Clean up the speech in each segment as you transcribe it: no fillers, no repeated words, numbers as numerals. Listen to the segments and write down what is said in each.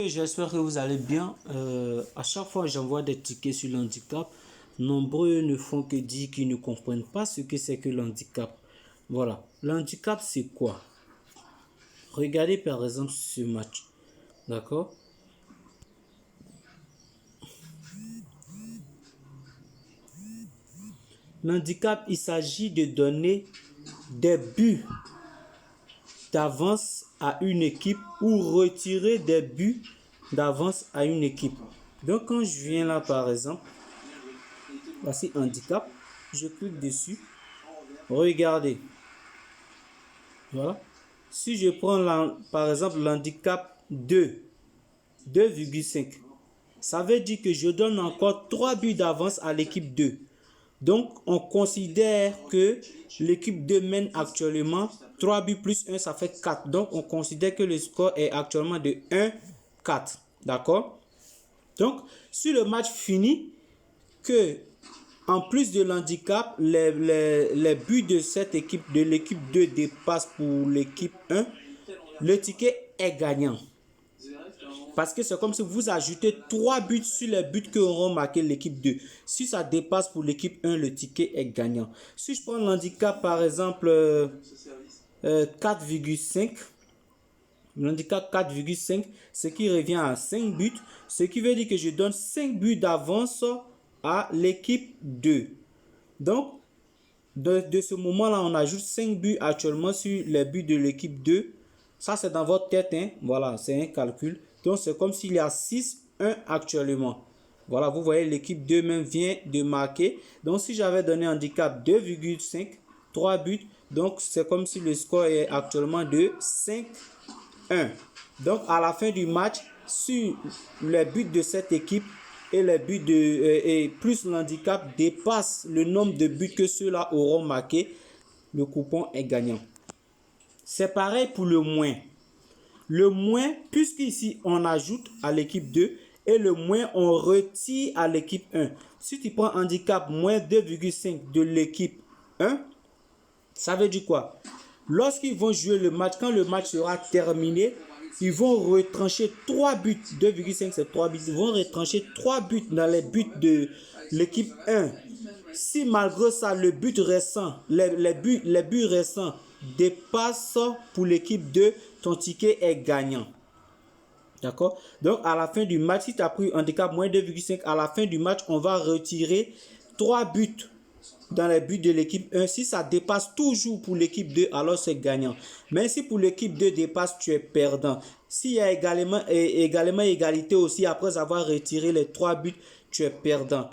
J'espère que vous allez bien. À chaque fois que j'envoie des tickets sur l'handicap, nombreux ne font que dire qu'ils ne comprennent pas ce que c'est que l'handicap. Voilà. L'handicap, c'est quoi? Regardez par exemple ce match. D'accord? L'handicap, il s'agit de donner des buts d'avance à une équipe ou retirer des buts d'avance à une équipe. Donc quand je viens là par exemple, voici handicap, je clique dessus, regardez, voilà. Si je prends par exemple l'handicap 2,5, ça veut dire que je donne encore 3 buts d'avance à l'équipe 2. Donc, on considère que l'équipe 2 mène actuellement 3 buts plus 1, ça fait 4. Donc, on considère que le score est actuellement de 1-4. D'accord? Donc, si le match finit, que en plus de l'handicap, les buts de cette équipe, de l'équipe 2 dépassent pour l'équipe 1, le ticket est gagnant. Parce que c'est comme si vous ajoutez 3 buts sur les buts que auront marqué l'équipe 2. Si ça dépasse pour l'équipe 1, le ticket est gagnant. Si je prends l'handicap par exemple 4,5, l'handicap 4,5, ce qui revient à 5 buts, ce qui veut dire que je donne 5 buts d'avance à l'équipe 2. Donc, de ce moment-là, on ajoute 5 buts actuellement sur les buts de l'équipe 2. Ça, c'est dans votre tête, hein? Voilà, c'est un calcul. Donc, c'est comme s'il y a 6-1 actuellement. Voilà, vous voyez, l'équipe 2 même vient de marquer. Donc, si j'avais donné handicap 2,5, 3 buts, donc c'est comme si le score est actuellement de 5-1. Donc, à la fin du match, sur les buts de cette équipe, et les buts et plus l'handicap dépasse le nombre de buts que ceux-là auront marqué, le coupon est gagnant. C'est pareil pour le moins. Le moins, puisqu'ici on ajoute à l'équipe 2 et le moins on retire à l'équipe 1. Si tu prends handicap moins 2,5 de l'équipe 1, ça veut dire quoi? Lorsqu'ils vont jouer le match, quand le match sera terminé, ils vont retrancher 3 buts. 2,5 c'est 3 buts. Ils vont retrancher 3 buts dans les buts de l'équipe 1. Si malgré ça, le but restant, les buts restants dépassent pour l'équipe 2, ton ticket est gagnant. D'accord? Donc, à la fin du match, si tu as pris handicap moins 2,5, à la fin du match, on va retirer 3 buts dans les buts de l'équipe 1. Si ça dépasse toujours pour l'équipe 2, alors c'est gagnant. Mais si pour l'équipe 2 dépasse, tu es perdant. S'il y a également égalité aussi, après avoir retiré les 3 buts, tu es perdant.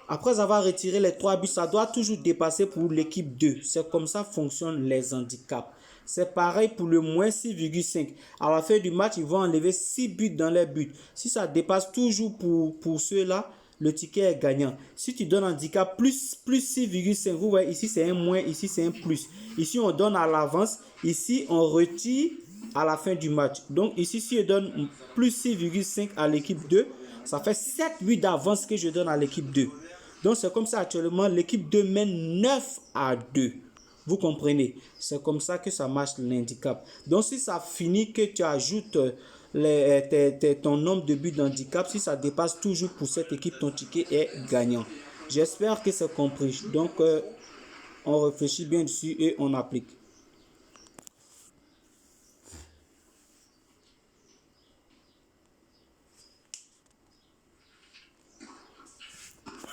Après avoir retiré les 3 buts, ça doit toujours dépasser pour l'équipe 2. C'est comme ça fonctionnent les handicaps. C'est pareil pour le moins 6,5. À la fin du match, ils vont enlever 6 buts dans les buts. Si ça dépasse toujours pour ceux-là, le ticket est gagnant. Si tu donnes handicap plus 6,5, vous voyez ici c'est un moins, ici c'est un plus. Ici on donne à l'avance, ici on retire à la fin du match. Donc ici si je donne plus 6,5 à l'équipe 2, ça fait 7 buts d'avance que je donne à l'équipe 2. Donc c'est comme ça actuellement l'équipe 2 mène 9-2. Vous comprenez? C'est comme ça que ça marche l'handicap. Donc si ça finit que tu ajoutes ton nombre de buts d'handicap, si ça dépasse toujours pour cette équipe, ton ticket est gagnant. J'espère que c'est compris. Donc on réfléchit bien dessus et on applique.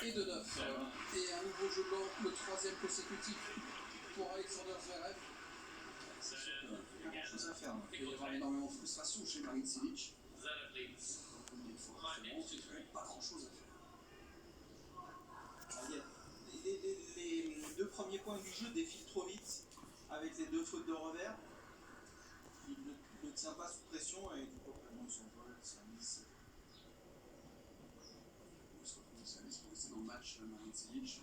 Et de 9. Et un nouveau jeu blanc, le troisième consécutif pour Alexander Zverev. C'est sûr qu'il y a quelque chose à faire. Il y aura énormément de frustration chez Marin Cilic. Il faut pas grand chose à faire. Les deux premiers points du jeu défilent trop vite avec les deux fautes de revers. Il ne tient pas sous pression et du coup, vraiment, son vol, service. C'est dans le match, Marin Cilic.